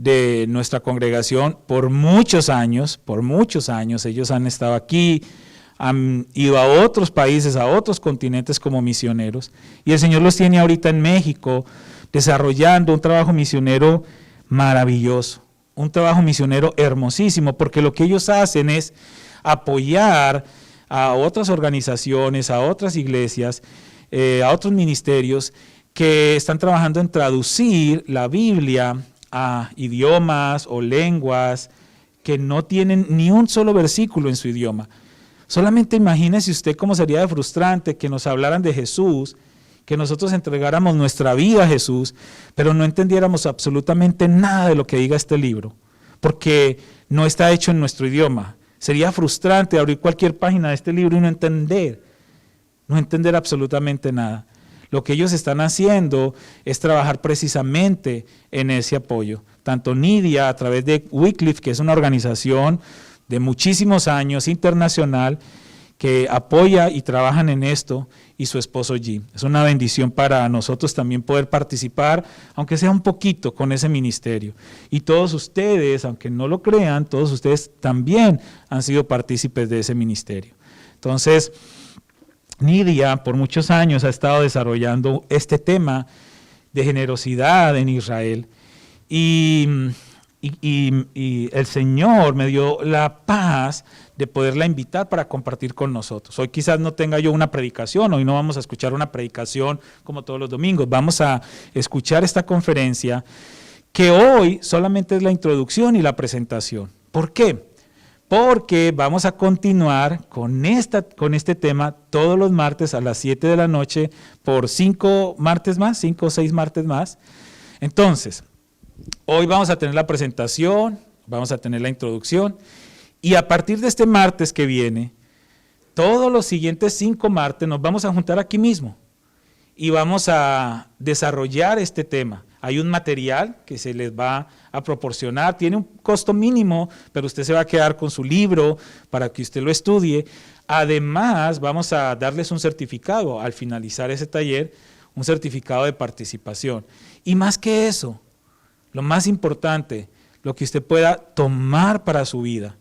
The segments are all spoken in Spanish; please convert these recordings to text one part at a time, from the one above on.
de nuestra congregación por muchos años, ellos han estado aquí, han ido a otros países, a otros continentes como misioneros, y el Señor los tiene ahorita en México, desarrollando un trabajo misionero maravilloso, un trabajo misionero hermosísimo, porque lo que ellos hacen es apoyar a otras organizaciones, a otras iglesias, a otros ministerios que están trabajando en traducir la Biblia a idiomas o lenguas que no tienen ni un solo versículo en su idioma. Solamente imagínese usted cómo sería de frustrante que nos hablaran de Jesús, que nosotros entregáramos nuestra vida a Jesús, pero no entendiéramos absolutamente nada de lo que diga este libro, porque no está hecho en nuestro idioma. Sería frustrante abrir cualquier página de este libro y no entender absolutamente nada. Lo que ellos están haciendo es trabajar precisamente en ese apoyo. Tanto Nidia, a través de Wycliffe, que es una organización de muchísimos años, internacional, que apoya y trabajan en esto, y su esposo Jim. Es una bendición para nosotros también poder participar, aunque sea un poquito, con ese ministerio. Y todos ustedes, aunque no lo crean, todos ustedes también han sido partícipes de ese ministerio. Entonces, Nidia por muchos años ha estado desarrollando este tema de generosidad en Israel, y el Señor me dio la paz de poderla invitar para compartir con nosotros. Hoy quizás no tenga yo una predicación, hoy no vamos a escuchar una predicación como todos los domingos, vamos a escuchar esta conferencia que hoy solamente es la introducción y la presentación. ¿Por qué? Porque vamos a continuar con este tema todos los martes a las 7 de la noche por 5 o 6 martes más. Entonces, hoy vamos a tener la presentación, vamos a tener la introducción, y a partir de este martes que viene, todos los siguientes 5 martes nos vamos a juntar aquí mismo y vamos a desarrollar este tema. Hay un material que se les va a proporcionar, tiene un costo mínimo, pero usted se va a quedar con su libro para que usted lo estudie. Además, vamos a darles un certificado al finalizar ese taller, un certificado de participación. Y más que eso, lo más importante, lo que usted pueda tomar para su vida,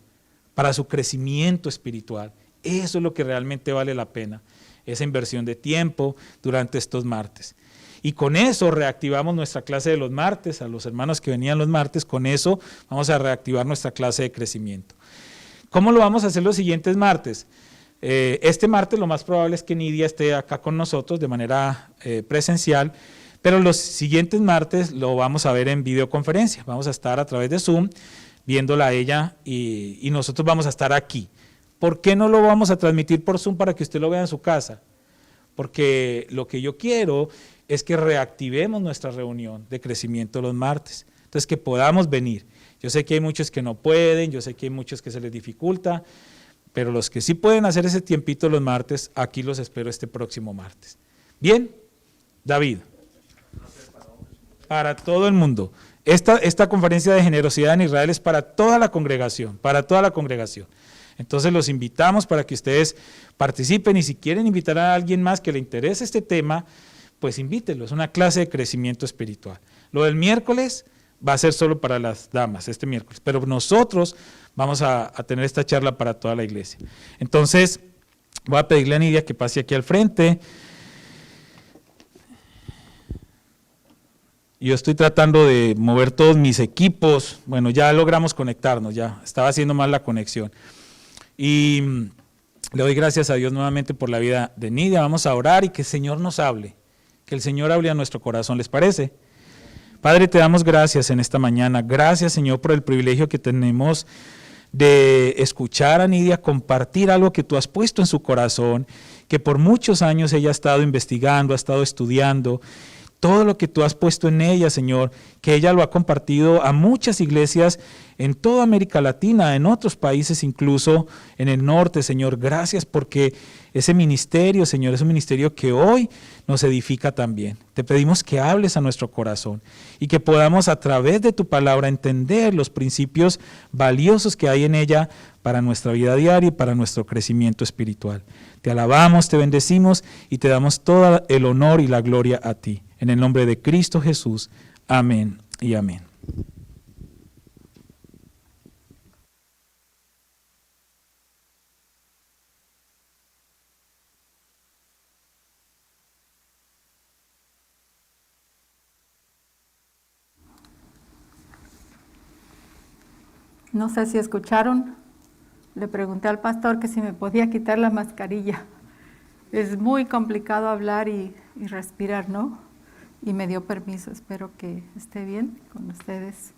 para su crecimiento espiritual, eso es lo que realmente vale la pena, esa inversión de tiempo durante estos martes. Y con eso reactivamos nuestra clase de los martes, a los hermanos que venían los martes, con eso vamos a reactivar nuestra clase de crecimiento. ¿Cómo lo vamos a hacer los siguientes martes? Este martes lo más probable es que Nidia esté acá con nosotros de manera presencial, pero los siguientes martes lo vamos a ver en videoconferencia, vamos a estar a través de Zoom viéndola a ella y nosotros vamos a estar aquí. ¿Por qué no lo vamos a transmitir por Zoom para que usted lo vea en su casa? Porque lo que yo quiero es que reactivemos nuestra reunión de crecimiento los martes, entonces que podamos venir. Yo sé que hay muchos que no pueden, yo sé que hay muchos que se les dificulta, pero los que sí pueden hacer ese tiempito los martes, aquí los espero este próximo martes. ¿Bien? David. Para todo el mundo. Esta conferencia de generosidad en Israel es para toda la congregación, para toda la congregación. Entonces los invitamos para que ustedes participen, y si quieren invitar a alguien más que le interese este tema, pues invítenlo, es una clase de crecimiento espiritual. Lo del miércoles va a ser solo para las damas, este miércoles, pero nosotros vamos a tener esta charla para toda la iglesia. Entonces, voy a pedirle a Nidia que pase aquí al frente. Yo estoy tratando de mover todos mis equipos, bueno, ya logramos conectarnos, ya estaba haciendo mal la conexión. Y le doy gracias a Dios nuevamente por la vida de Nidia. Vamos a orar y que el Señor nos hable, que el Señor hable a nuestro corazón, ¿les parece? Padre, te damos gracias en esta mañana. Gracias, Señor, por el privilegio que tenemos de escuchar a Nidia compartir algo que tú has puesto en su corazón, que por muchos años ella ha estado investigando, ha estado estudiando. Todo lo que tú has puesto en ella, Señor, que ella lo ha compartido a muchas iglesias en toda América Latina, en otros países, incluso en el norte, Señor. Gracias porque ese ministerio, Señor, es un ministerio que hoy nos edifica también. Te pedimos que hables a nuestro corazón y que podamos a través de tu palabra entender los principios valiosos que hay en ella para nuestra vida diaria y para nuestro crecimiento espiritual. Te alabamos, te bendecimos y te damos todo el honor y la gloria a ti. En el nombre de Cristo Jesús. Amén y amén. No sé si escucharon, le pregunté al pastor que si me podía quitar la mascarilla. Es muy complicado hablar y respirar, ¿no? Y me dio permiso, espero que esté bien con ustedes.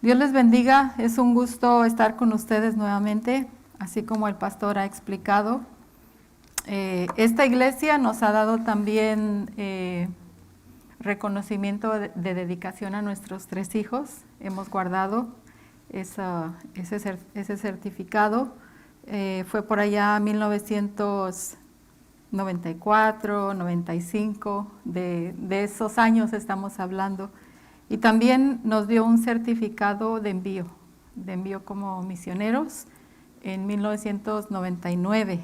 Dios les bendiga, es un gusto estar con ustedes nuevamente, así como el pastor ha explicado. Esta iglesia nos ha dado también reconocimiento de dedicación a nuestros 3 hijos. Hemos guardado ese certificado. Fue por allá 1994, 95, de esos años estamos hablando. Y también nos dio un certificado de envío como misioneros en 1999,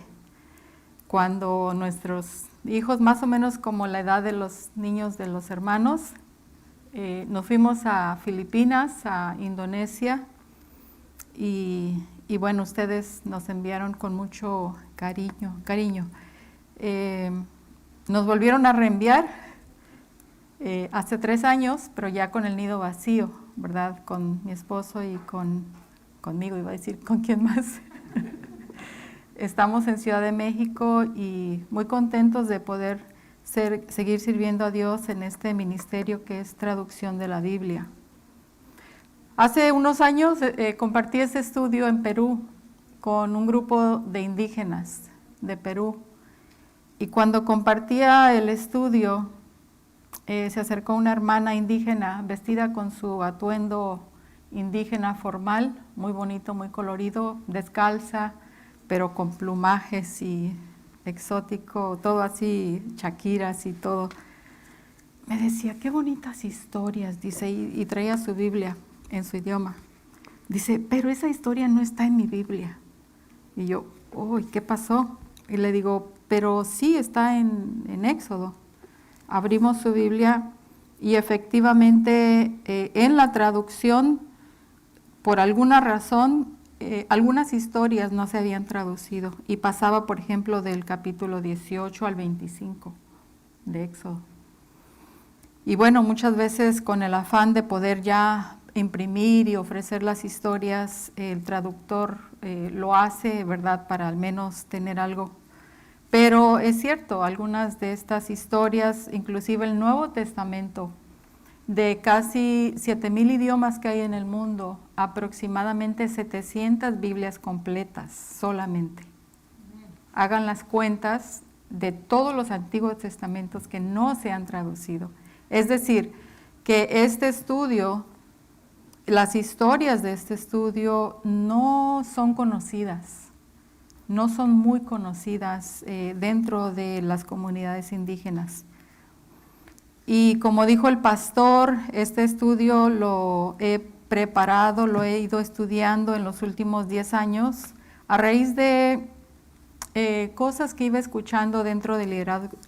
cuando nuestros hijos, más o menos como la edad de los niños de los hermanos, nos fuimos a Filipinas, a Indonesia, y bueno, ustedes nos enviaron con mucho cariño. Nos volvieron a reenviar hace 3 años, pero ya con el nido vacío, ¿verdad? Con mi esposo y conmigo, iba a decir, ¿con quién más? Estamos en Ciudad de México y muy contentos de poder seguir sirviendo a Dios en este ministerio que es traducción de la Biblia. Hace unos años compartí ese estudio en Perú con un grupo de indígenas de Perú. Y cuando compartía el estudio, se acercó una hermana indígena vestida con su atuendo indígena formal, muy bonito, muy colorido, descalza, pero con plumajes y exótico, todo así, chaquiras y todo. Me decía, qué bonitas historias, dice, y traía su Biblia en su idioma. Dice, pero esa historia no está en mi Biblia. Y yo, uy, ¿qué pasó? Y le digo, pero sí está en Éxodo. Abrimos su Biblia y efectivamente en la traducción, por alguna razón, algunas historias no se habían traducido y pasaba, por ejemplo, del capítulo 18 al 25 de Éxodo. Y bueno, muchas veces con el afán de poder ya imprimir y ofrecer las historias, el traductor lo hace, ¿verdad?, para al menos tener algo. Pero es cierto, algunas de estas historias, inclusive el Nuevo Testamento, de casi 7,000 idiomas que hay en el mundo, aproximadamente 700 Biblias completas solamente. Hagan las cuentas de todos los Antiguos Testamentos que no se han traducido. Es decir, que este estudio, las historias de este estudio no son conocidas, no son muy conocidas dentro de las comunidades indígenas. Y como dijo el pastor, este estudio lo he preparado, lo he ido estudiando en los últimos 10 años a raíz de cosas que iba escuchando dentro del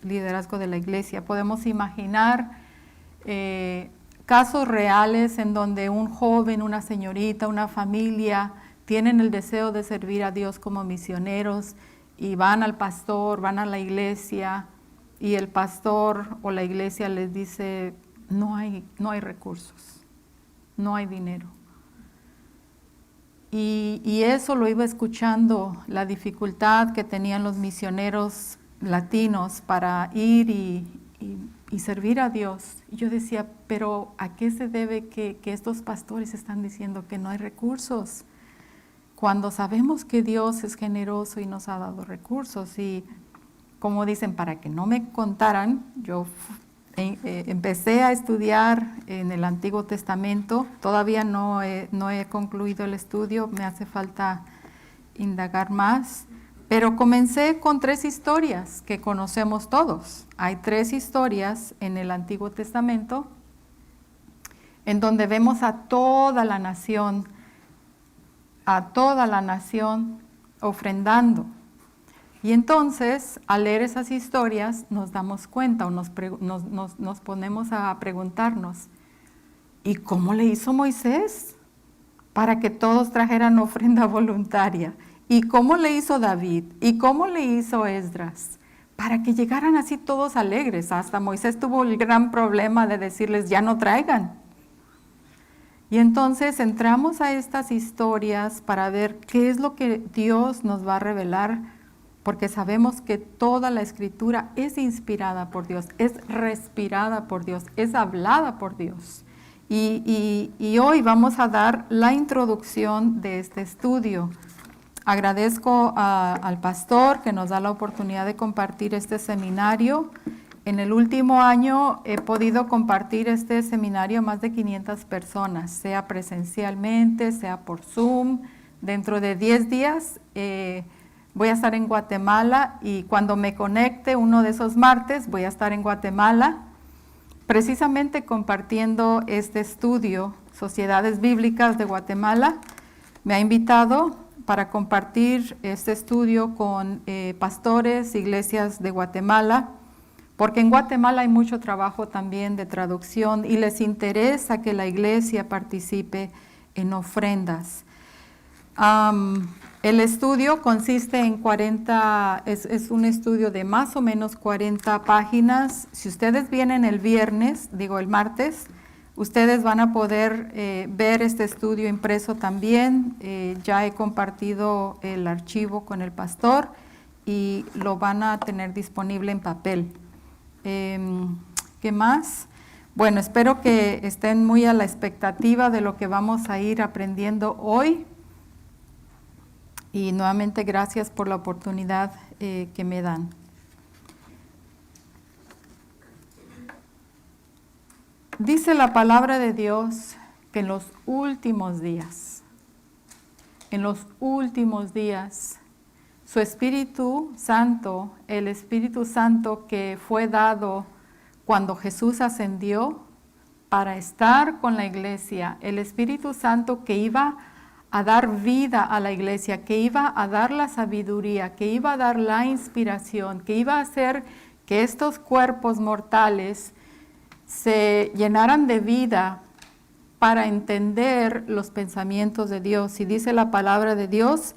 liderazgo de la iglesia. Podemos imaginar casos reales en donde un joven, una señorita, una familia tienen el deseo de servir a Dios como misioneros y van al pastor, van a la iglesia, y el pastor o la iglesia les dice, no hay recursos, no hay dinero. Y eso lo iba escuchando, la dificultad que tenían los misioneros latinos para ir y servir a Dios. Y yo decía, pero ¿a qué se debe que estos pastores están diciendo que no hay recursos? Cuando sabemos que Dios es generoso y nos ha dado recursos. Y como dicen, para que no me contaran, yo empecé a estudiar en el Antiguo Testamento. Todavía no he concluido el estudio, me hace falta indagar más. Pero comencé con 3 historias que conocemos todos. Hay 3 historias en el Antiguo Testamento en donde vemos a toda la nación ofrendando. Y entonces, al leer esas historias, nos damos cuenta o nos ponemos a preguntarnos, ¿y cómo le hizo Moisés para que todos trajeran ofrenda voluntaria? ¿Y cómo le hizo David? ¿Y cómo le hizo Esdras? Para que llegaran así todos alegres. Hasta Moisés tuvo el gran problema de decirles, ya no traigan. Y entonces entramos a estas historias para ver qué es lo que Dios nos va a revelar, porque sabemos que toda la Escritura es inspirada por Dios, es respirada por Dios, es hablada por Dios. Y hoy vamos a dar la introducción de este estudio. Agradezco al pastor que nos da la oportunidad de compartir este seminario. En el último año he podido compartir este seminario a más de 500 personas, sea presencialmente, sea por Zoom. Dentro de 10 días voy a estar en Guatemala y cuando me conecte uno de esos martes voy a estar en Guatemala, precisamente compartiendo este estudio. Sociedades Bíblicas de Guatemala me ha invitado para compartir este estudio con pastores, iglesias de Guatemala, porque en Guatemala hay mucho trabajo también de traducción y les interesa que la iglesia participe en ofrendas. El estudio consiste en 40, es un estudio de más o menos 40 páginas. Si ustedes vienen el martes, ustedes van a poder ver este estudio impreso también. Ya he compartido el archivo con el pastor y lo van a tener disponible en papel. ¿Qué más? Bueno, espero que estén muy a la expectativa de lo que vamos a ir aprendiendo hoy. Y nuevamente gracias por la oportunidad que me dan. Dice la palabra de Dios que en los últimos días, su Espíritu Santo, el Espíritu Santo que fue dado cuando Jesús ascendió para estar con la iglesia, el Espíritu Santo que iba a dar vida a la iglesia, que iba a dar la sabiduría, que iba a dar la inspiración, que iba a hacer que estos cuerpos mortales se llenaran de vida para entender los pensamientos de Dios. Y dice la palabra de Dios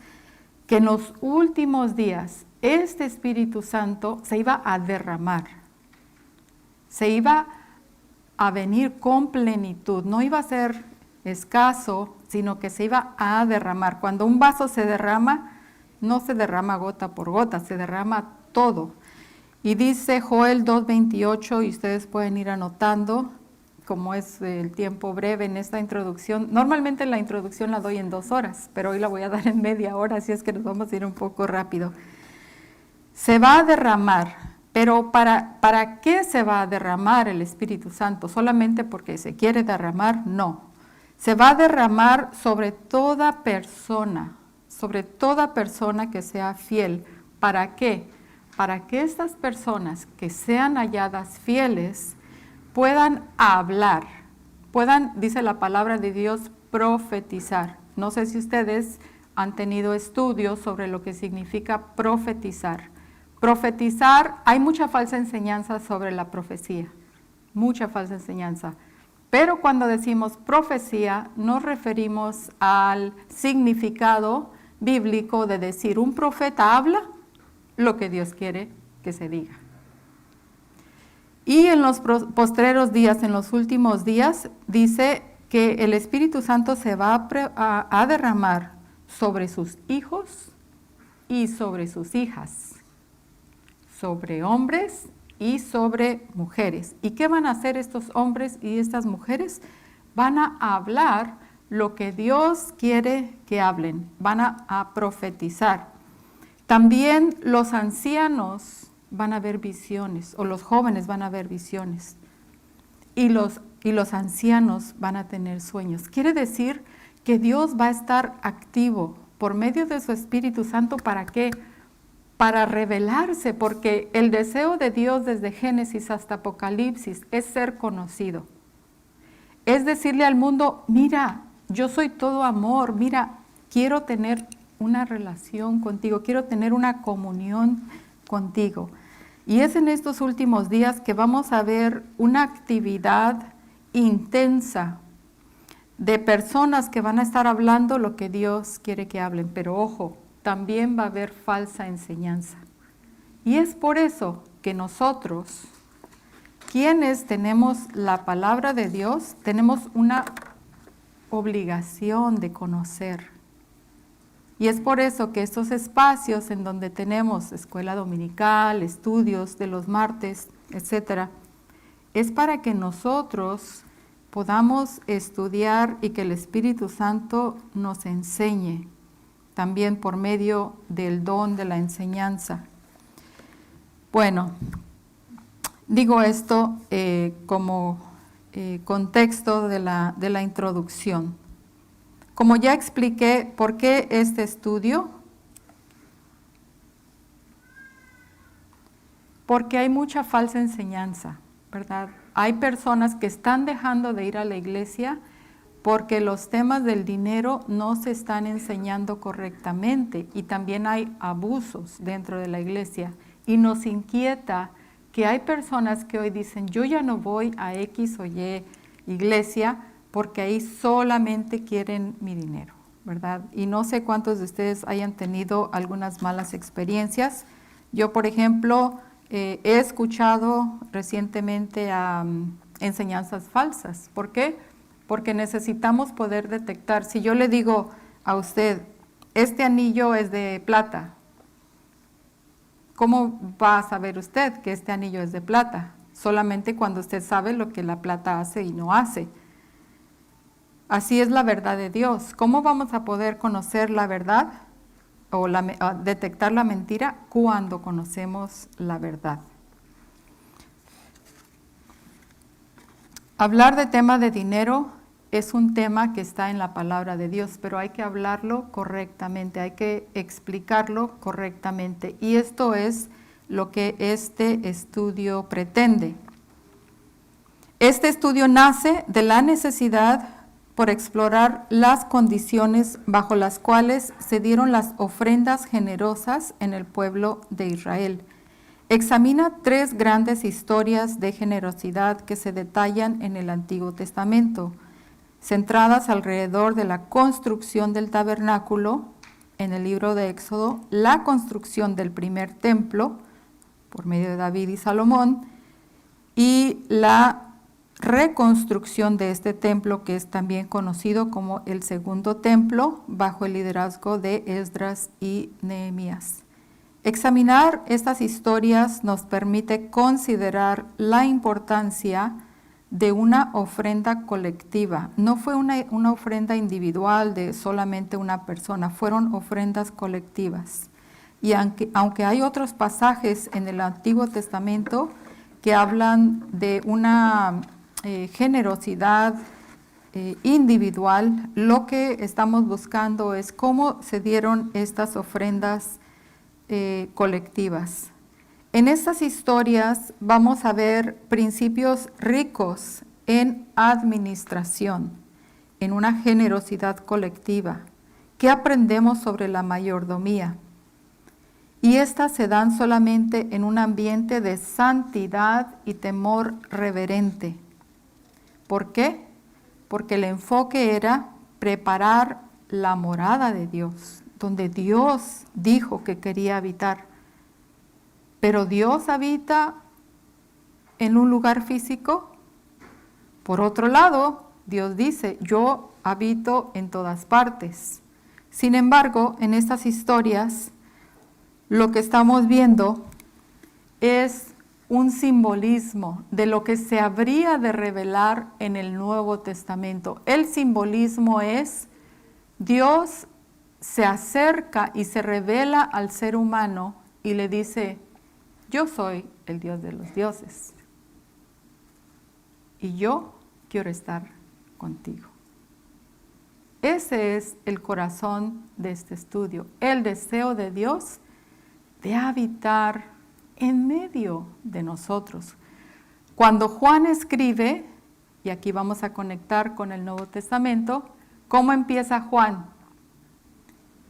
que en los últimos días este Espíritu Santo se iba a derramar, se iba a venir con plenitud, no iba a ser escaso, sino que se iba a derramar. Cuando un vaso se derrama, no se derrama gota por gota, se derrama todo. Y dice Joel 2:28, y ustedes pueden ir anotando, como es el tiempo breve en esta introducción. Normalmente la introducción la doy en 2 horas, pero hoy la voy a dar en media hora, así es que nos vamos a ir un poco rápido. Se va a derramar, pero ¿para qué se va a derramar el Espíritu Santo? ¿Solamente porque se quiere derramar? No. Se va a derramar sobre toda persona que sea fiel. ¿Para qué? Para que estas personas que sean halladas fieles puedan hablar, dice la palabra de Dios, profetizar. No sé si ustedes han tenido estudios sobre lo que significa profetizar. Profetizar, hay mucha falsa enseñanza sobre la profecía, mucha falsa enseñanza. Pero cuando decimos profecía, nos referimos al significado bíblico de decir, un profeta habla lo que Dios quiere que se diga. Y en los postreros días, en los últimos días, dice que el Espíritu Santo se va a derramar sobre sus hijos y sobre sus hijas, sobre hombres y sobre mujeres. ¿Y qué van a hacer estos hombres y estas mujeres? Van a hablar lo que Dios quiere que hablen, van a profetizar. También los ancianos van a ver visiones, o los jóvenes van a ver visiones, y los ancianos van a tener sueños. Quiere decir que Dios va a estar activo por medio de su Espíritu Santo. ¿Para qué? Para revelarse, porque el deseo de Dios desde Génesis hasta Apocalipsis es ser conocido. Es decirle al mundo, mira, yo soy todo amor, mira, quiero tener una relación contigo, quiero tener una comunión contigo. Y es en estos últimos días que vamos a ver una actividad intensa de personas que van a estar hablando lo que Dios quiere que hablen, pero ojo, también va a haber falsa enseñanza. Y es por eso que nosotros, quienes tenemos la palabra de Dios, tenemos una obligación de conocer. Y es por eso que estos espacios en donde tenemos escuela dominical, estudios de los martes, etcétera, es para que nosotros podamos estudiar y que el Espíritu Santo nos enseñe, también por medio del don de la enseñanza. Bueno, digo esto como contexto de la introducción. Como ya expliqué, ¿por qué este estudio? Porque hay mucha falsa enseñanza, ¿verdad? Hay personas que están dejando de ir a la iglesia porque los temas del dinero no se están enseñando correctamente y también hay abusos dentro de la iglesia. Y nos inquieta que hay personas que hoy dicen, yo ya no voy a X o Y iglesia porque ahí solamente quieren mi dinero, ¿verdad? Y no sé cuántos de ustedes hayan tenido algunas malas experiencias. Yo, por ejemplo, he escuchado recientemente enseñanzas falsas. ¿Por qué? Porque necesitamos poder detectar. Si yo le digo a usted, este anillo es de plata, ¿cómo va a saber usted que este anillo es de plata? Solamente cuando usted sabe lo que la plata hace y no hace. Así es la verdad de Dios. ¿Cómo vamos a poder conocer la verdad o detectar la mentira? Cuando conocemos la verdad. Hablar de tema de dinero es un tema que está en la palabra de Dios, pero hay que hablarlo correctamente, hay que explicarlo correctamente. Y esto es lo que este estudio pretende. Este estudio nace de la necesidad por explorar las condiciones bajo las cuales se dieron las ofrendas generosas en el pueblo de Israel. Examina 3 grandes historias de generosidad que se detallan en el Antiguo Testamento, centradas alrededor de la construcción del tabernáculo en el libro de Éxodo, la construcción del primer templo por medio de David y Salomón y la reconstrucción de este templo que es también conocido como el segundo templo bajo el liderazgo de Esdras y Nehemías. Examinar estas historias nos permite considerar la importancia de una ofrenda colectiva. No fue una ofrenda individual de solamente una persona, fueron ofrendas colectivas. Y aunque hay otros pasajes en el Antiguo Testamento que hablan de una generosidad individual, lo que estamos buscando es cómo se dieron estas ofrendas colectivas. En estas historias vamos a ver principios ricos en administración, en una generosidad colectiva. ¿Qué aprendemos sobre la mayordomía? Y estas se dan solamente en un ambiente de santidad y temor reverente. ¿Por qué? Porque el enfoque era preparar la morada de Dios, donde Dios dijo que quería habitar. Pero Dios habita en un lugar físico. Por otro lado, Dios dice, yo habito en todas partes. Sin embargo, en estas historias, lo que estamos viendo es un simbolismo de lo que se habría de revelar en el Nuevo Testamento. El simbolismo es Dios se acerca y se revela al ser humano y le dice, yo soy el Dios de los dioses y yo quiero estar contigo. Ese es el corazón de este estudio, el deseo de Dios de habitar en medio de nosotros. Cuando Juan escribe, y aquí vamos a conectar con el Nuevo Testamento, ¿cómo empieza Juan?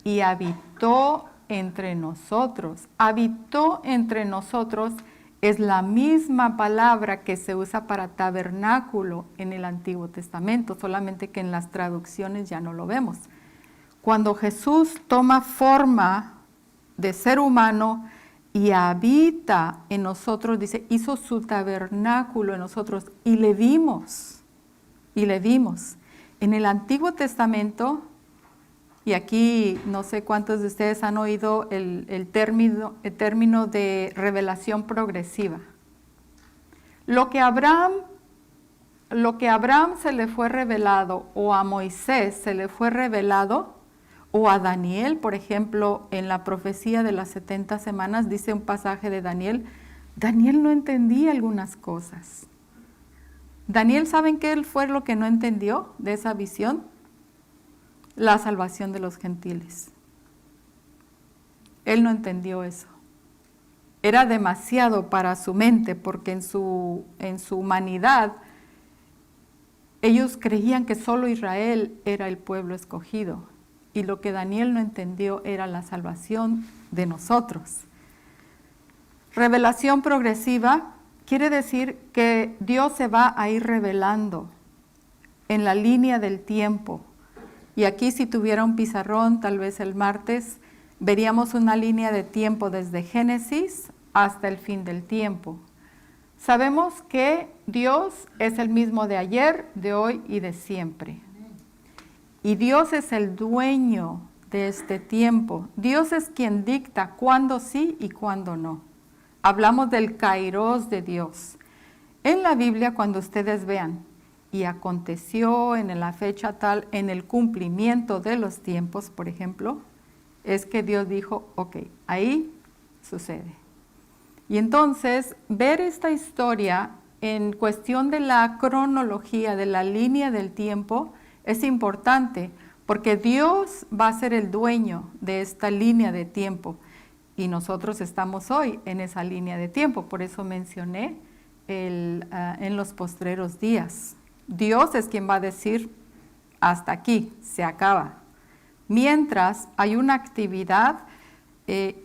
Y habitó entre nosotros. Habitó entre nosotros es la misma palabra que se usa para tabernáculo en el Antiguo Testamento, solamente que en las traducciones ya no lo vemos. Cuando Jesús toma forma de ser humano y habita en nosotros, dice, hizo su tabernáculo en nosotros y le vimos. En el Antiguo Testamento, y aquí no sé cuántos de ustedes han oído el término de revelación progresiva. Lo que a Abraham se le fue revelado, o a Moisés se le fue revelado, o a Daniel, por ejemplo, en la profecía de las 70 semanas, dice un pasaje de Daniel, Daniel no entendía algunas cosas. Daniel, ¿saben qué fue lo que no entendió de esa visión? La salvación de los gentiles. Él no entendió eso. Era demasiado para su mente, porque en su humanidad ellos creían que solo Israel era el pueblo escogido, y lo que Daniel no entendió era la salvación de nosotros. Revelación progresiva quiere decir que Dios se va a ir revelando en la línea del tiempo. Y aquí, si tuviera un pizarrón, tal vez el martes, veríamos una línea de tiempo desde Génesis hasta el fin del tiempo. Sabemos que Dios es el mismo de ayer, de hoy y de siempre. Y Dios es el dueño de este tiempo. Dios es quien dicta cuándo sí y cuándo no. Hablamos del kairos de Dios. En la Biblia, cuando ustedes vean, y aconteció en la fecha tal, en el cumplimiento de los tiempos, por ejemplo, es que Dios dijo, ok, ahí sucede. Y entonces, ver esta historia en cuestión de la cronología, de la línea del tiempo, es importante, porque Dios va a ser el dueño de esta línea de tiempo, y nosotros estamos hoy en esa línea de tiempo. Por eso mencioné en los postreros días. Dios es quien va a decir, hasta aquí, se acaba. Mientras hay una actividad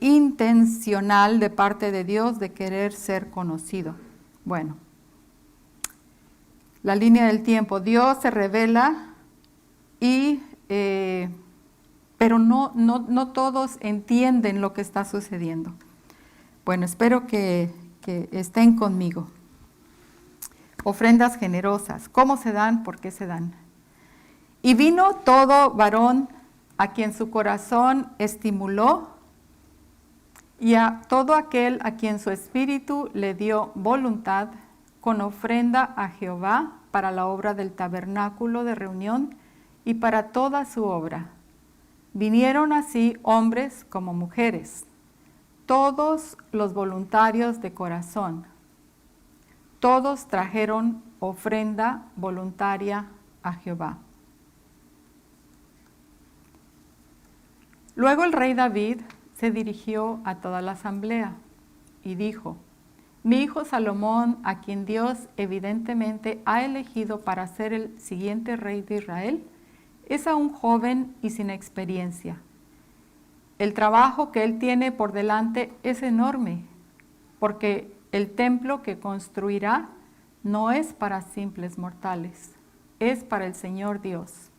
intencional de parte de Dios de querer ser conocido. Bueno, la línea del tiempo, Dios se revela pero no todos entienden lo que está sucediendo. Bueno, espero que estén conmigo. Ofrendas generosas, ¿cómo se dan? ¿Por qué se dan? Y vino todo varón a quien su corazón estimuló, y a todo aquel a quien su espíritu le dio voluntad, con ofrenda a Jehová para la obra del tabernáculo de reunión y para toda su obra. Vinieron así hombres como mujeres, todos los voluntarios de corazón. Todos trajeron ofrenda voluntaria a Jehová. Luego el rey David se dirigió a toda la asamblea y dijo, mi hijo Salomón, a quien Dios evidentemente ha elegido para ser el siguiente rey de Israel, es aún joven y sin experiencia. El trabajo que él tiene por delante es enorme, porque el templo que construirá no es para simples mortales, es para el Señor Dios.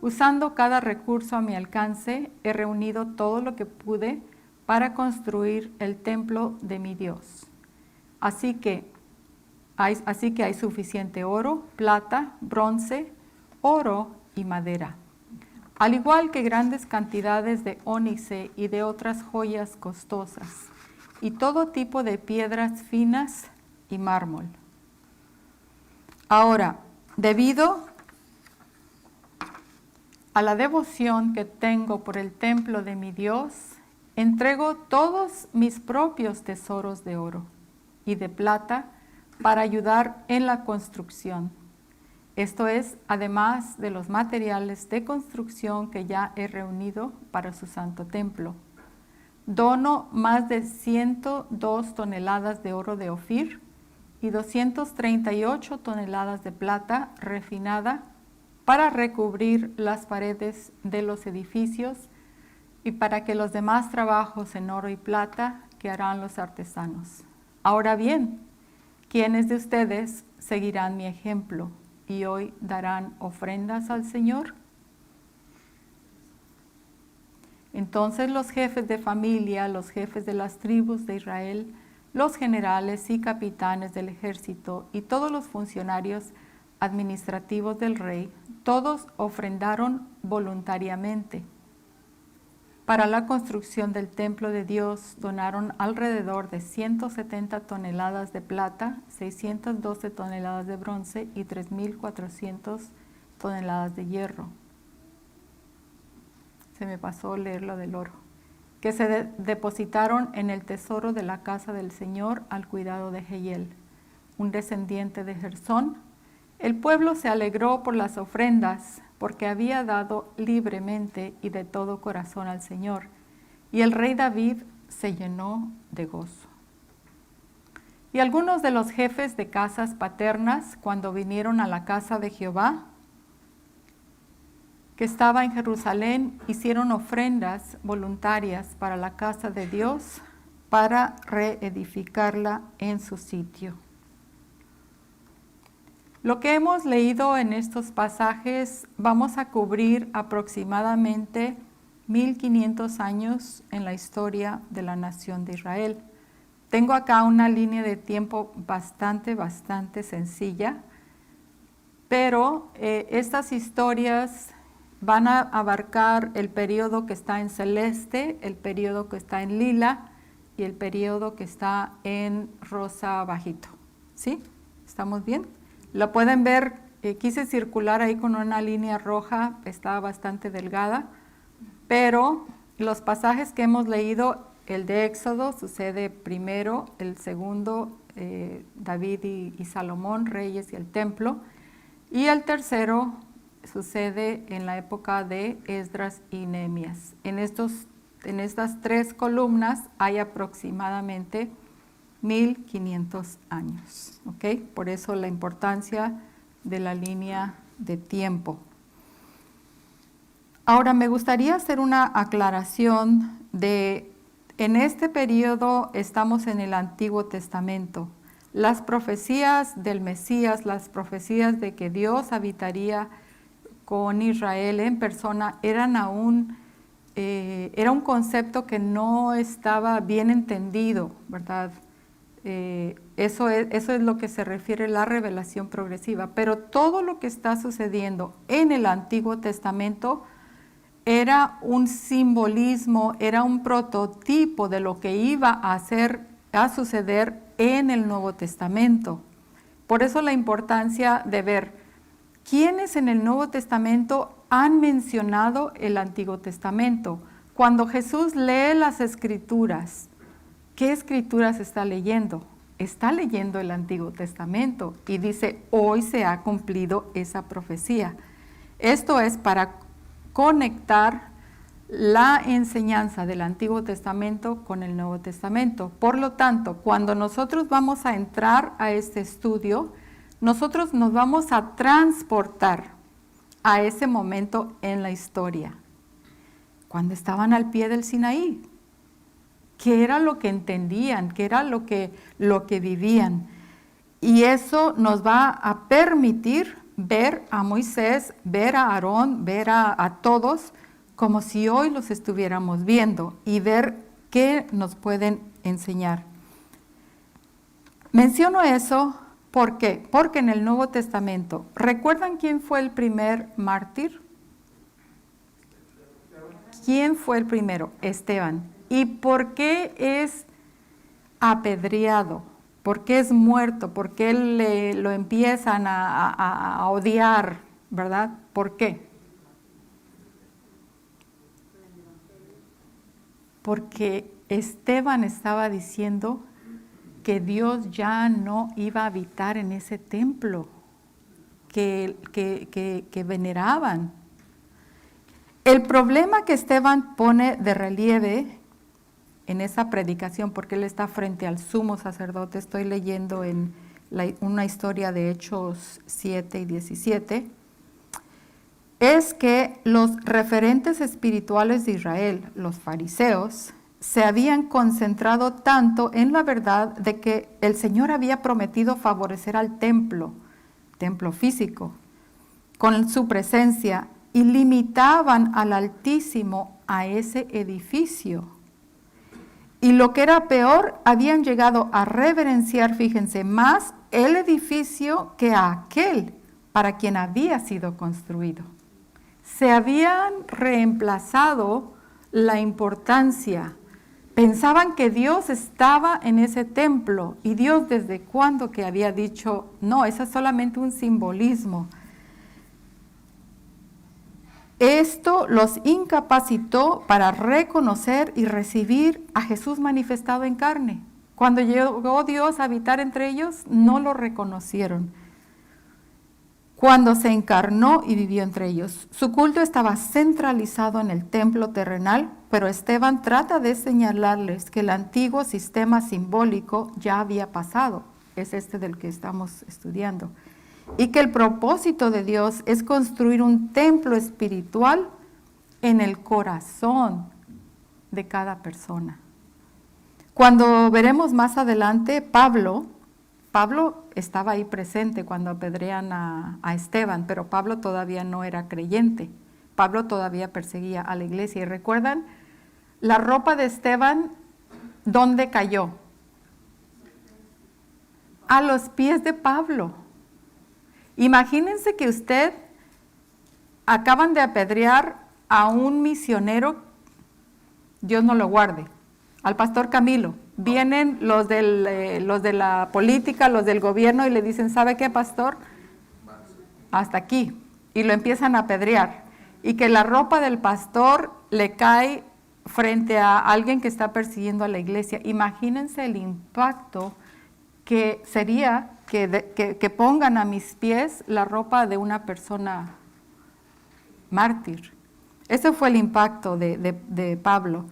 Usando cada recurso a mi alcance, he reunido todo lo que pude para construir el templo de mi Dios. Así que hay suficiente oro, plata, bronce, oro y madera, al igual que grandes cantidades de ónice y de otras joyas costosas, y todo tipo de piedras finas y mármol. Ahora, debido a la devoción que tengo por el templo de mi Dios, entrego todos mis propios tesoros de oro y de plata para ayudar en la construcción. Esto es, además de los materiales de construcción que ya he reunido para su santo templo. Dono más de 102 toneladas de oro de Ofir y 238 toneladas de plata refinada para recubrir las paredes de los edificios y para que los demás trabajos en oro y plata que harán los artesanos. Ahora bien, ¿quiénes de ustedes seguirán mi ejemplo y hoy darán ofrendas al Señor? Entonces los jefes de familia, los jefes de las tribus de Israel, los generales y capitanes del ejército y todos los funcionarios administrativos del rey, todos ofrendaron voluntariamente. Para la construcción del templo de Dios donaron alrededor de 170 toneladas de plata, 612 toneladas de bronce y 3.400 toneladas de hierro. Se me pasó leer lo del oro. Que se depositaron en el tesoro de la casa del Señor al cuidado de Jehiel, un descendiente de Gersón. El pueblo se alegró por las ofrendas, porque había dado libremente y de todo corazón al Señor. Y el rey David se llenó de gozo. Y algunos de los jefes de casas paternas, cuando vinieron a la casa de Jehová, que estaba en Jerusalén, hicieron ofrendas voluntarias para la casa de Dios, para reedificarla en su sitio. Lo que hemos leído en estos pasajes vamos a cubrir aproximadamente 1500 años en la historia de la nación de Israel. Tengo acá una línea de tiempo bastante sencilla, pero estas historias van a abarcar el periodo que está en celeste, el periodo que está en lila y el periodo que está en rosa bajito. ¿Sí? ¿Estamos bien? Lo pueden ver, quise circular ahí con una línea roja, está bastante delgada, pero los pasajes que hemos leído, el de Éxodo sucede primero, el segundo, David y Salomón, reyes y el templo, y el tercero sucede en la época de Esdras y Nehemías. En estas tres columnas hay aproximadamente 1500 años, ¿ok? Por eso la importancia de la línea de tiempo. Ahora me gustaría hacer una aclaración en este periodo estamos en el Antiguo Testamento. Las profecías del Mesías, las profecías de que Dios habitaría con Israel en persona, era un concepto que no estaba bien entendido, ¿verdad? Eso es lo que se refiere a la revelación progresiva, pero todo lo que está sucediendo en el Antiguo Testamento era un simbolismo, era un prototipo de lo que iba a suceder en el Nuevo Testamento. Por eso la importancia de ver quiénes en el Nuevo Testamento han mencionado el Antiguo Testamento. Cuando Jesús lee las Escrituras, ¿qué escrituras está leyendo? Está leyendo el Antiguo Testamento y dice, hoy se ha cumplido esa profecía. Esto es para conectar la enseñanza del Antiguo Testamento con el Nuevo Testamento. Por lo tanto, cuando nosotros vamos a entrar a este estudio, nosotros nos vamos a transportar a ese momento en la historia, cuando estaban al pie del Sinaí. ¿Qué era lo que entendían? ¿Qué era lo que vivían? Y eso nos va a permitir ver a Moisés, ver a Aarón, ver a todos como si hoy los estuviéramos viendo y ver qué nos pueden enseñar. Menciono eso, ¿por qué? Porque en el Nuevo Testamento, ¿recuerdan quién fue el primer mártir? ¿Quién fue el primero? Esteban. ¿Y por qué es apedreado? ¿Por qué es muerto? ¿Por qué lo empiezan a odiar? ¿Verdad? ¿Por qué? Porque Esteban estaba diciendo que Dios ya no iba a habitar en ese templo que veneraban. El problema que Esteban pone de relieve en esa predicación, porque él está frente al sumo sacerdote, estoy leyendo en una historia de Hechos 7 y 17, es que los referentes espirituales de Israel, los fariseos, se habían concentrado tanto en la verdad de que el Señor había prometido favorecer al templo físico, con su presencia, y limitaban al Altísimo a ese edificio. Y lo que era peor, habían llegado a reverenciar, fíjense, más el edificio que a aquel. para quien había sido construido. Se habían reemplazado la importancia. Pensaban que Dios estaba en ese templo y Dios desde cuándo que había dicho, no, eso es solamente un simbolismo. Esto los incapacitó para reconocer y recibir a Jesús manifestado en carne. Cuando llegó Dios a habitar entre ellos, no lo reconocieron. Cuando se encarnó y vivió entre ellos, su culto estaba centralizado en el templo terrenal, pero Esteban trata de señalarles que el antiguo sistema simbólico ya había pasado, es este del que estamos estudiando, y que el propósito de Dios es construir un templo espiritual en el corazón de cada persona. Cuando veremos más adelante, Pablo estaba ahí presente cuando apedrean a Esteban, pero Pablo todavía no era creyente. Pablo todavía perseguía a la iglesia. Y recuerdan, la ropa de Esteban, ¿dónde cayó? A los pies de Pablo. Imagínense que usted acaban de apedrear a un misionero, Dios no lo guarde, al pastor Camilo. Vienen los de la política, los del gobierno y le dicen, ¿sabe qué, pastor? Hasta aquí. Y lo empiezan a apedrear. Y que la ropa del pastor le cae frente a alguien que está persiguiendo a la iglesia. Imagínense el impacto que sería que pongan a mis pies la ropa de una persona mártir. Ese fue el impacto de Pablo.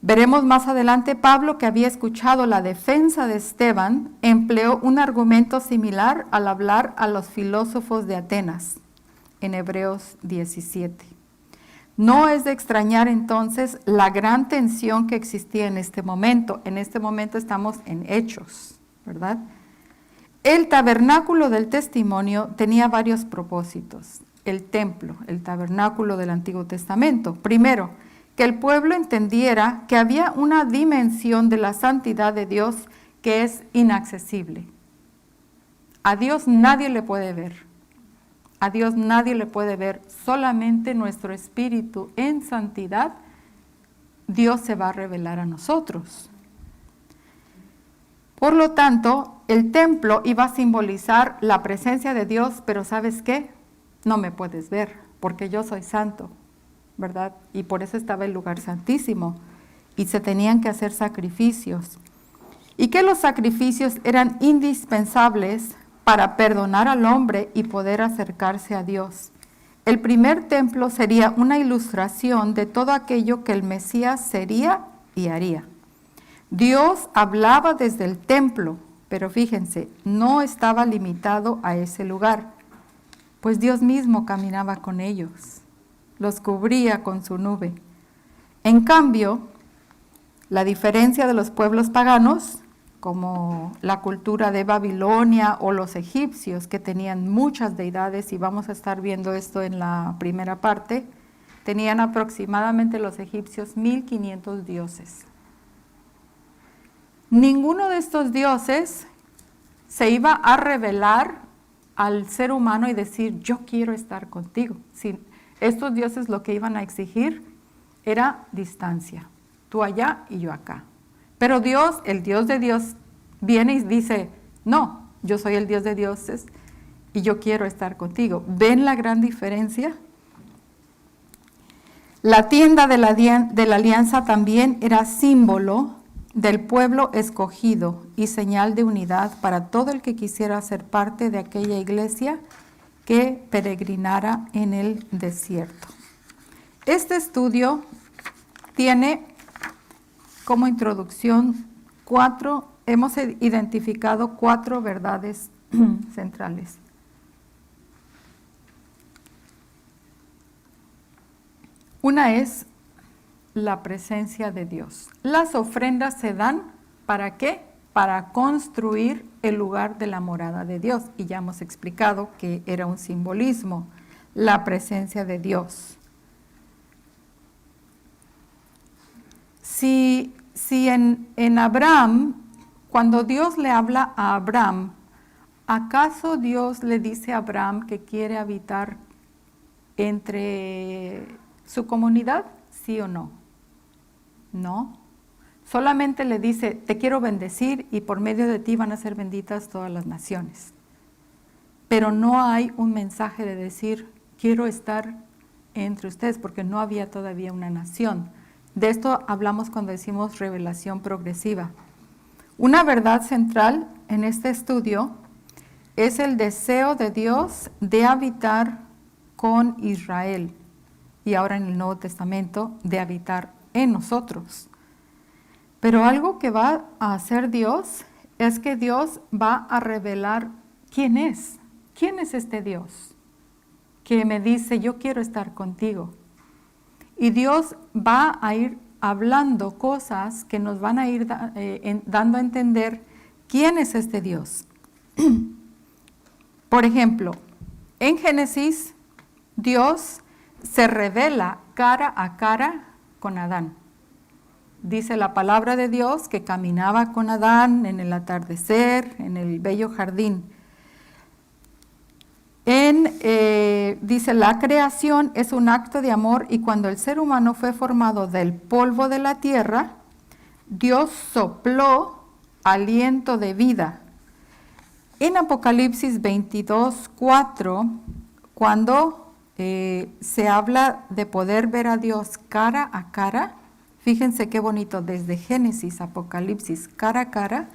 Veremos más adelante, Pablo, que había escuchado la defensa de Esteban, empleó un argumento similar al hablar a los filósofos de Atenas, en Hebreos 17. No es de extrañar entonces la gran tensión que existía en este momento. En este momento estamos en Hechos, ¿verdad? El tabernáculo del testimonio tenía varios propósitos. El templo, el tabernáculo del Antiguo Testamento. Primero, que el pueblo entendiera que había una dimensión de la santidad de Dios que es inaccesible. A Dios nadie le puede ver. A Dios nadie le puede ver. Solamente nuestro espíritu en santidad, Dios se va a revelar a nosotros. Por lo tanto, el templo iba a simbolizar la presencia de Dios, pero ¿sabes qué? No me puedes ver, porque yo soy santo, ¿verdad? Y por eso estaba el lugar santísimo, y se tenían que hacer sacrificios. Y que los sacrificios eran indispensables para perdonar al hombre y poder acercarse a Dios. El primer templo sería una ilustración de todo aquello que el Mesías sería y haría. Dios hablaba desde el templo, pero fíjense, no estaba limitado a ese lugar, pues Dios mismo caminaba con ellos, los cubría con su nube. En cambio, la diferencia de los pueblos paganos, como la cultura de Babilonia o los egipcios, que tenían muchas deidades, y vamos a estar viendo esto en la primera parte, tenían aproximadamente los egipcios 1500 dioses. Ninguno de estos dioses se iba a revelar al ser humano y decir, yo quiero estar contigo. Sí, estos dioses lo que iban a exigir era distancia, tú allá y yo acá. Pero Dios, el Dios de Dios, viene y dice, no, yo soy el Dios de dioses y yo quiero estar contigo. ¿Ven la gran diferencia? La tienda de la alianza también era símbolo del pueblo escogido y señal de unidad para todo el que quisiera ser parte de aquella iglesia que peregrinara en el desierto. Este estudio tiene como introducción hemos identificado 4 verdades centrales. Una es la presencia de Dios. Las ofrendas se dan, ¿para qué? Para construir el lugar de la morada de Dios. Y ya hemos explicado que era un simbolismo, la presencia de Dios. Si en Abraham, cuando Dios le habla a ¿acaso Dios le dice a Abraham que quiere habitar entre su comunidad? ¿Sí o no? No. Solamente le dice, te quiero bendecir y por medio de ti van a ser benditas todas las naciones. Pero no hay un mensaje de decir, quiero estar entre ustedes, porque no había todavía una nación. De esto hablamos cuando decimos revelación progresiva. Una verdad central en este estudio es el deseo de Dios de habitar con Israel, y ahora en el Nuevo Testamento, de habitar en nosotros. Pero algo que va a hacer Dios es que Dios va a revelar quién es. ¿Quién es este Dios que me dice, yo quiero estar contigo? Y Dios va a ir hablando cosas que nos van a ir dando a entender quién es este Dios. Por ejemplo, en Génesis, Dios se revela cara a cara con Adán. Dice la palabra de Dios que caminaba con Adán en el atardecer, en el bello jardín. Dice, la creación es un acto de amor y cuando el ser humano fue formado del polvo de la tierra, Dios sopló aliento de vida. En Apocalipsis 22:4, cuando se habla de poder ver a Dios cara a cara, fíjense qué bonito, desde Génesis, Apocalipsis, cara a cara,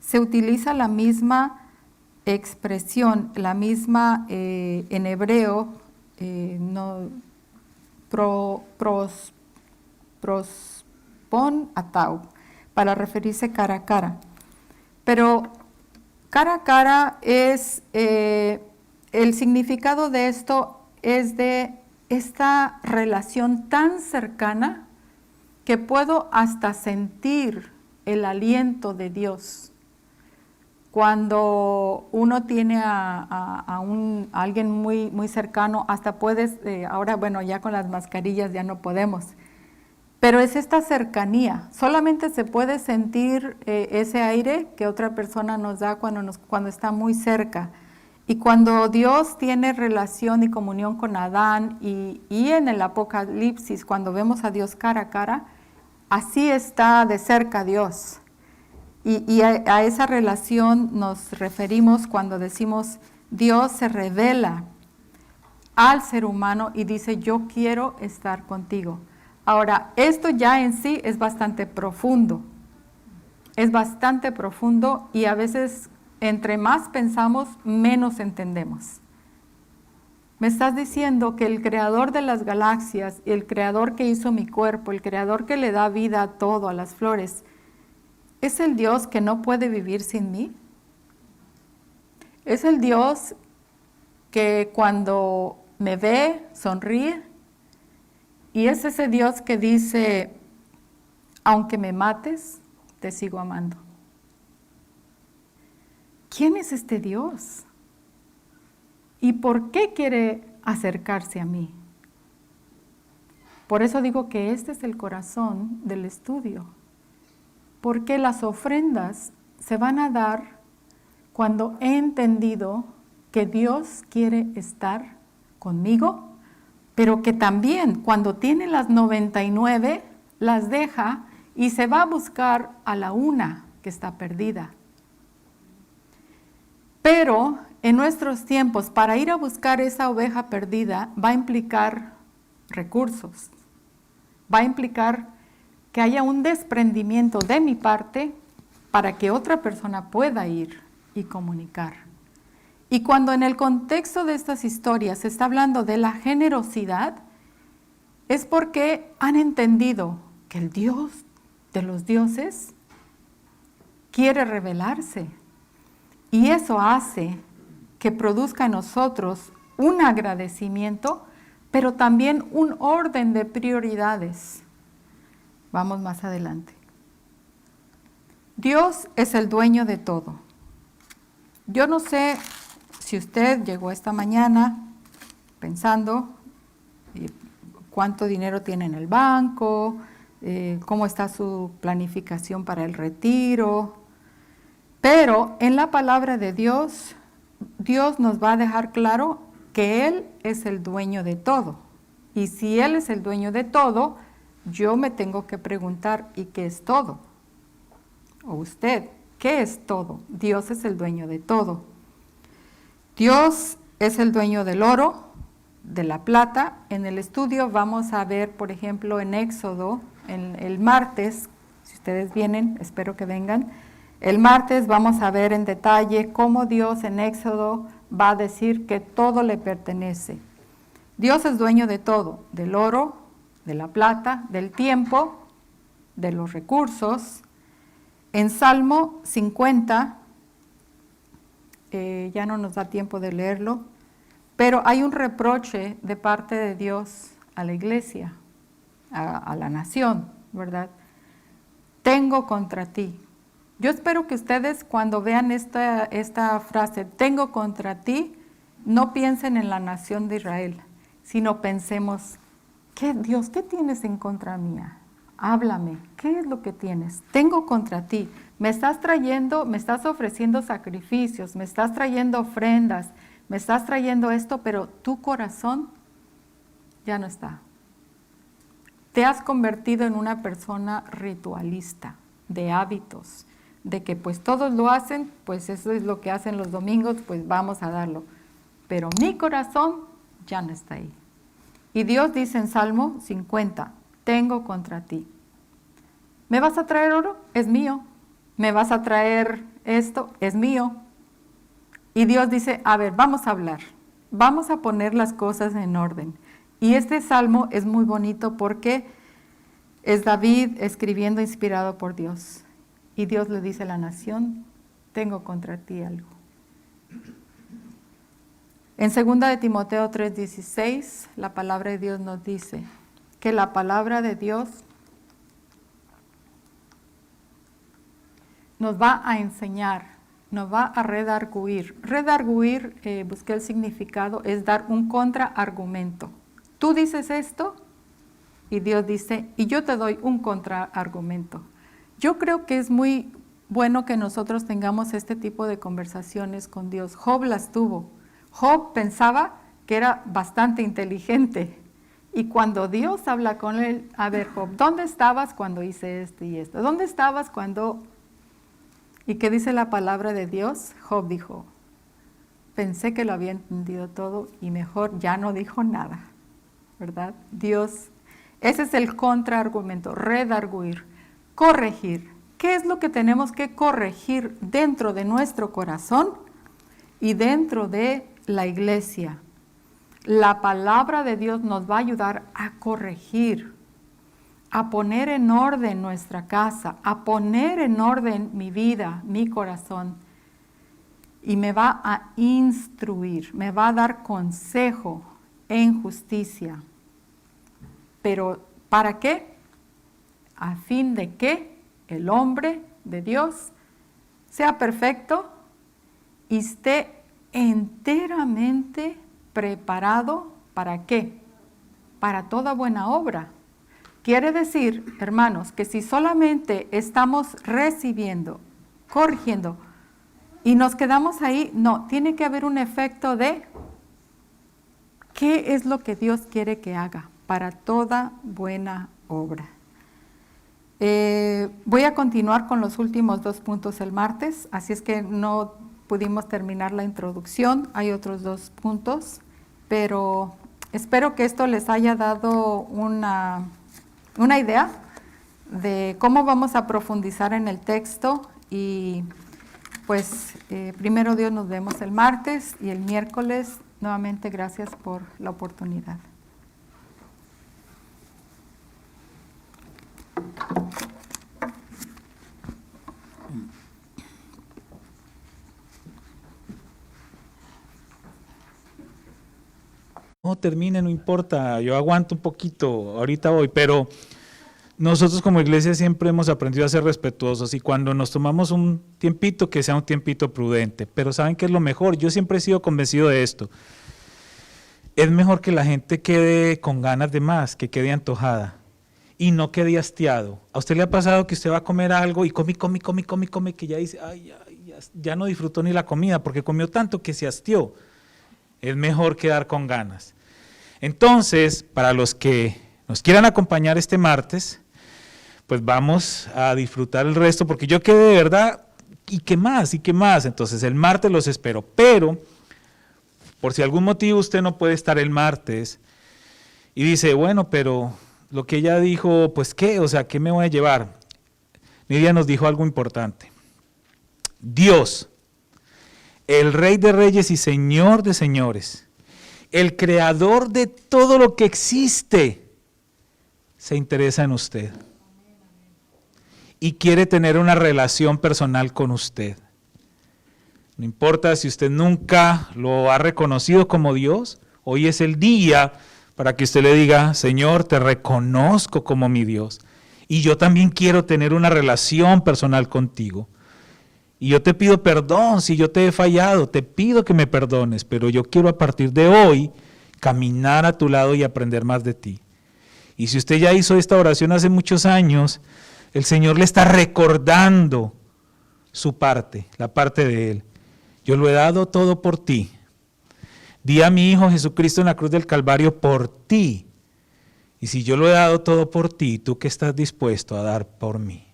se utiliza la misma expresión, la misma en hebreo, prospon atau, para referirse cara a cara. Pero cara a cara es, el significado de esto es de esta relación tan cercana que puedo hasta sentir el aliento de Dios. Cuando uno tiene a alguien muy, muy cercano, hasta puedes, ahora bueno, ya con las mascarillas ya no podemos, pero es esta cercanía. Solamente se puede sentir ese aire que otra persona nos da cuando está muy cerca. Y cuando Dios tiene relación y comunión con Adán y en el Apocalipsis, cuando vemos a Dios cara a cara, así está de cerca Dios. Y a esa relación nos referimos cuando decimos Dios se revela al ser humano y dice yo quiero estar contigo. Ahora, esto ya en sí es bastante profundo. Es bastante profundo y a veces entre más pensamos, menos entendemos. Me estás diciendo que el creador de las galaxias, el creador que hizo mi cuerpo, el creador que le da vida a todo, a las flores, ¿es el Dios que no puede vivir sin mí? ¿Es el Dios que cuando me ve, sonríe? ¿Y es ese Dios que dice, aunque me mates, te sigo amando? ¿Quién es este Dios? ¿Y por qué quiere acercarse a mí? Por eso digo que este es el corazón del estudio. Porque las ofrendas se van a dar cuando he entendido que Dios quiere estar conmigo, pero que también cuando tiene las 99, las deja y se va a buscar a la una que está perdida. Pero en nuestros tiempos, para ir a buscar esa oveja perdida, va a implicar recursos, va a implicar que haya un desprendimiento de mi parte para que otra persona pueda ir y comunicar. Y cuando en el contexto de estas historias se está hablando de la generosidad, es porque han entendido que el Dios de los dioses quiere revelarse. Y eso hace que produzca en nosotros un agradecimiento, pero también un orden de prioridades. Vamos más adelante. Dios es el dueño de todo. Yo no sé si usted llegó esta mañana pensando cuánto dinero tiene en el banco, cómo está su planificación para el retiro, pero en la palabra de Dios Dios nos va a dejar claro que Él es el dueño de todo. Y si Él es el dueño de todo, yo me tengo que preguntar, ¿y qué es todo? O usted, ¿qué es todo? Dios es el dueño de todo. Dios es el dueño del oro, de la plata. En el estudio vamos a ver, por ejemplo, en Éxodo, el martes, si ustedes vienen, espero que vengan, el martes vamos a ver en detalle cómo Dios en Éxodo va a decir que todo le pertenece. Dios es dueño de todo, del oro, de la plata, del tiempo, de los recursos. En Salmo 50, ya no nos da tiempo de leerlo, pero hay un reproche de parte de Dios a la iglesia, a la nación, ¿verdad? Tengo contra ti. Yo espero que ustedes cuando vean esta frase, tengo contra ti, no piensen en la nación de Israel, sino pensemos, Dios, ¿qué tienes en contra mía? Háblame, ¿qué es lo que tienes? Tengo contra ti. Me estás ofreciendo sacrificios, me estás trayendo ofrendas, me estás trayendo esto, pero tu corazón ya no está. Te has convertido en una persona ritualista, de hábitos, de que pues todos lo hacen, pues eso es lo que hacen los domingos, pues vamos a darlo. Pero mi corazón ya no está ahí. Y Dios dice en Salmo 50, tengo contra ti. ¿Me vas a traer oro? Es mío. ¿Me vas a traer esto? Es mío. Y Dios dice, a ver, vamos a hablar. Vamos a poner las cosas en orden. Y este salmo es muy bonito porque es David escribiendo inspirado por Dios. Y Dios le dice a la nación, tengo contra ti algo. En 2 de Timoteo 3:16, la palabra de Dios nos dice que la palabra de Dios nos va a enseñar, nos va a redarguir. Redarguir, busqué el significado, es dar un contraargumento. Tú dices esto y Dios dice, y yo te doy un contraargumento. Yo creo que es muy bueno que nosotros tengamos este tipo de conversaciones con Dios. Job las tuvo. Job pensaba que era bastante inteligente. Y cuando Dios habla con él, a ver, Job, ¿dónde estabas cuando hice esto y esto? ¿Dónde estabas cuando...? ¿Y qué dice la palabra de Dios? Job dijo, pensé que lo había entendido todo y mejor ya no dijo nada, ¿verdad? Dios, ese es el contraargumento, redarguir, corregir. ¿Qué es lo que tenemos que corregir dentro de nuestro corazón y dentro de la iglesia? La palabra de Dios nos va a ayudar a corregir, a poner en orden nuestra casa, a poner en orden mi vida, mi corazón. Y me va a instruir, me va a dar consejo en justicia. Pero, ¿para qué? A fin de que el hombre de Dios sea perfecto y esté enteramente preparado, ¿para qué? Para toda buena obra. Quiere decir, hermanos, que si solamente estamos recibiendo, corrigiendo, y nos quedamos ahí, no, tiene que haber un efecto de qué es lo que Dios quiere que haga para toda buena obra. Voy a continuar con los últimos 2 puntos el martes, así es que no pudimos terminar la introducción, hay otros 2 puntos, pero espero que esto les haya dado una idea de cómo vamos a profundizar en el texto y pues primero Dios nos vemos el martes y el miércoles. Nuevamente gracias por la oportunidad. No, termine, no importa, yo aguanto un poquito, ahorita voy, pero nosotros como iglesia siempre hemos aprendido a ser respetuosos y cuando nos tomamos un tiempito, que sea un tiempito prudente, pero ¿saben qué es lo mejor? Yo siempre he sido convencido de esto. Es mejor que la gente quede con ganas de más, que quede antojada y no quede hastiado. ¿A usted le ha pasado que usted va a comer algo y come, que ya dice, ay, ya no disfrutó ni la comida porque comió tanto que se hastió. Es mejor quedar con ganas. Entonces, para los que nos quieran acompañar este martes, pues vamos a disfrutar el resto, porque yo quedé de verdad, ¿y qué más? ¿Y qué más? Entonces el martes los espero, pero por si algún motivo usted no puede estar el martes y dice, bueno, pero lo que ella dijo, pues ¿qué? O sea, ¿qué me voy a llevar? Nidia nos dijo algo importante. Dios, el Rey de Reyes y Señor de Señores, el Creador de todo lo que existe, se interesa en usted y quiere tener una relación personal con usted. No importa si usted nunca lo ha reconocido como Dios, hoy es el día para que usted le diga, Señor, te reconozco como mi Dios y yo también quiero tener una relación personal contigo. Y yo te pido perdón si yo te he fallado, te pido que me perdones, pero yo quiero a partir de hoy caminar a tu lado y aprender más de ti. Y si usted ya hizo esta oración hace muchos años, el Señor le está recordando su parte, la parte de Él. Yo lo he dado todo por ti. Di a mi Hijo Jesucristo en la cruz del Calvario por ti. Y si yo lo he dado todo por ti, ¿tú qué estás dispuesto a dar por mí?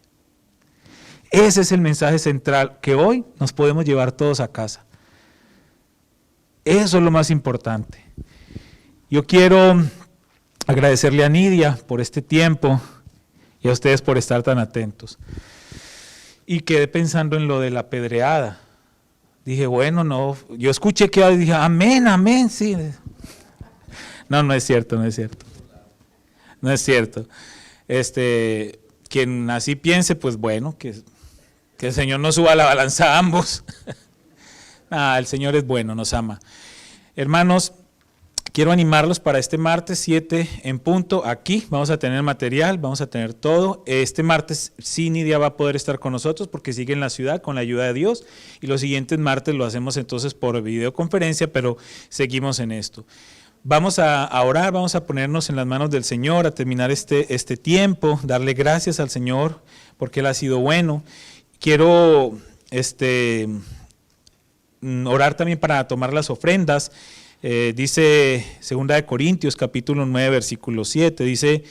Ese es el mensaje central que hoy nos podemos llevar todos a casa. Eso es lo más importante. Yo quiero agradecerle a Nidia por este tiempo y a ustedes por estar tan atentos. Y quedé pensando en lo de la apedreada. Dije, bueno, no, yo escuché que dije, amén, amén, sí. No, no es cierto, no es cierto. No es cierto. Quien así piense, pues bueno, que el Señor nos suba a la balanza a ambos. El Señor es bueno, nos ama. Hermanos, quiero animarlos para este martes 7 en punto. Aquí vamos a tener material, vamos a tener todo. Este martes sí Nidia va a poder estar con nosotros porque sigue en la ciudad con la ayuda de Dios. Y los siguientes martes lo hacemos entonces por videoconferencia, pero seguimos en esto. Vamos a orar, vamos a ponernos en las manos del Señor, a terminar este tiempo, darle gracias al Señor porque Él ha sido bueno. Quiero orar también para tomar las ofrendas. Dice 2 Corintios capítulo 9 versículo 7, dice,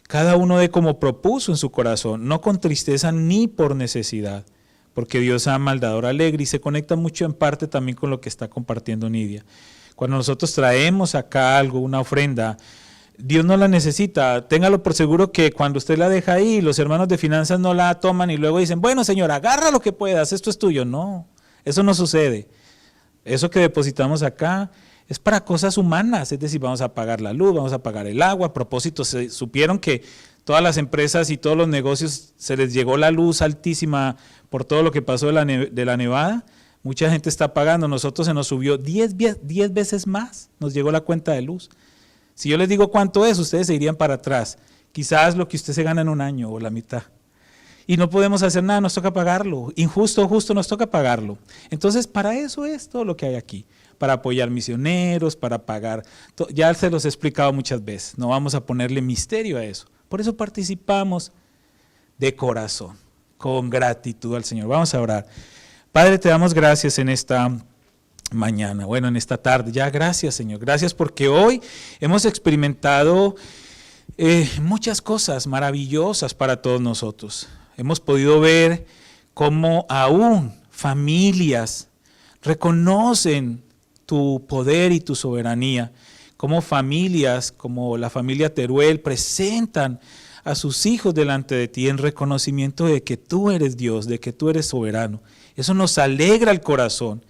cada uno dé como propuso en su corazón, no con tristeza ni por necesidad, porque Dios ama al dador alegre, y se conecta mucho en parte también con lo que está compartiendo Nidia. Cuando nosotros traemos acá algo, una ofrenda, Dios no la necesita. Téngalo por seguro que cuando usted la deja ahí, los hermanos de finanzas no la toman y luego dicen, bueno, Señor, agarra lo que puedas, esto es tuyo. No, eso no sucede. Eso que depositamos acá es para cosas humanas, es decir, vamos a pagar la luz, vamos a pagar el agua. A propósito, se supieron que todas las empresas y todos los negocios se les llegó la luz altísima por todo lo que pasó de la nevada. Mucha gente está pagando, nosotros se nos subió 10 veces más, nos llegó la cuenta de luz. Si yo les digo cuánto es, ustedes se irían para atrás. Quizás lo que usted se gana en un año o la mitad. Y no podemos hacer nada, nos toca pagarlo. Injusto o justo, nos toca pagarlo. Entonces, para eso es todo lo que hay aquí. Para apoyar misioneros, para pagar. Ya se los he explicado muchas veces. No vamos a ponerle misterio a eso. Por eso participamos de corazón, con gratitud al Señor. Vamos a orar. Padre, te damos gracias en esta mañana, bueno, en esta tarde. Ya, gracias, Señor. Gracias porque hoy hemos experimentado muchas cosas maravillosas para todos nosotros. Hemos podido ver cómo aún familias reconocen tu poder y tu soberanía, cómo familias como la familia Teruel presentan a sus hijos delante de ti en reconocimiento de que tú eres Dios, de que tú eres soberano. Eso nos alegra el corazón.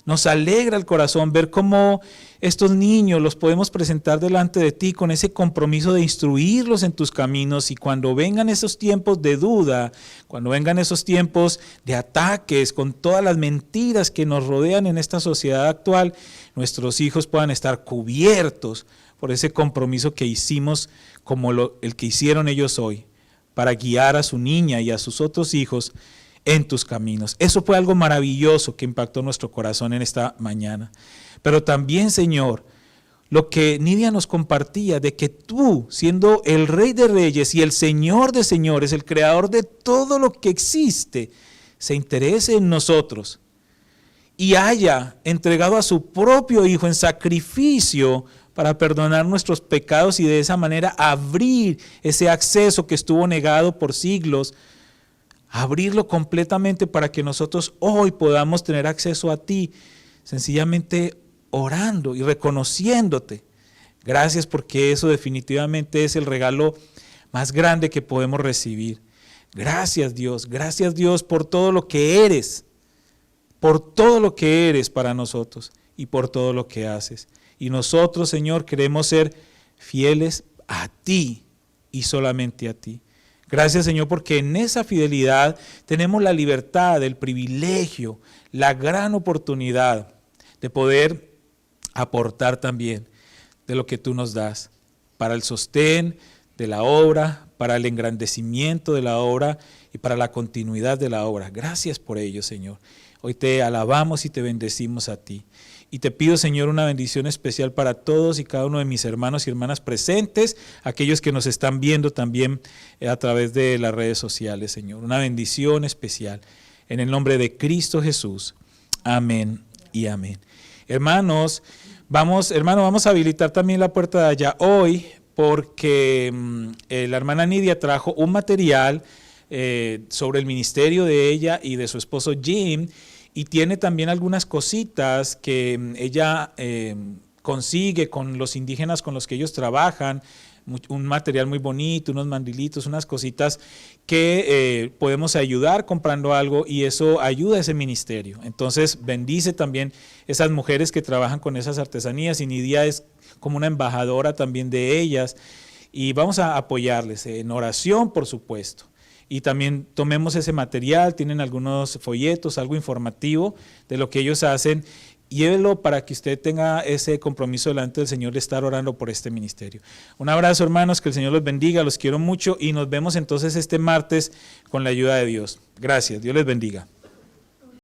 Nos alegra el corazón ver cómo estos niños los podemos presentar delante de ti con ese compromiso de instruirlos en tus caminos, y cuando vengan esos tiempos de duda, cuando vengan esos tiempos de ataques con todas las mentiras que nos rodean en esta sociedad actual, nuestros hijos puedan estar cubiertos por ese compromiso que hicimos como el que hicieron ellos hoy, para guiar a su niña y a sus otros hijos en tus caminos. Eso fue algo maravilloso que impactó nuestro corazón en esta mañana. Pero también, Señor, lo que Nidia nos compartía de que tú, siendo el Rey de Reyes y el Señor de Señores, el Creador de todo lo que existe, se interese en nosotros y haya entregado a su propio Hijo en sacrificio para perdonar nuestros pecados y de esa manera abrir ese acceso que estuvo negado por siglos, abrirlo completamente para que nosotros hoy podamos tener acceso a ti, sencillamente orando y reconociéndote. Gracias, porque eso definitivamente es el regalo más grande que podemos recibir. Gracias Dios por todo lo que eres para nosotros y por todo lo que haces. Y nosotros, Señor, queremos ser fieles a ti y solamente a ti. Gracias, Señor, porque en esa fidelidad tenemos la libertad, el privilegio, la gran oportunidad de poder aportar también de lo que tú nos das para el sostén de la obra, para el engrandecimiento de la obra y para la continuidad de la obra. Gracias por ello, Señor. Hoy te alabamos y te bendecimos a ti. Y te pido, Señor, una bendición especial para todos y cada uno de mis hermanos y hermanas presentes, aquellos que nos están viendo también a través de las redes sociales, Señor. Una bendición especial. En el nombre de Cristo Jesús. Amén y amén. Hermanos, vamos a habilitar también la puerta de allá hoy, porque la hermana Nidia trajo un material sobre el ministerio de ella y de su esposo Jim, y tiene también algunas cositas que ella consigue con los indígenas con los que ellos trabajan, un material muy bonito, unos mandilitos, unas cositas que podemos ayudar comprando algo, y eso ayuda a ese ministerio. Entonces bendice también esas mujeres que trabajan con esas artesanías, y Nidia es como una embajadora también de ellas, y vamos a apoyarles en oración, por supuesto. Y también tomemos ese material, tienen algunos folletos, algo informativo de lo que ellos hacen, llévelo para que usted tenga ese compromiso delante del Señor de estar orando por este ministerio. Un abrazo, hermanos, que el Señor los bendiga, los quiero mucho, y nos vemos entonces este martes con la ayuda de Dios. Gracias, Dios les bendiga.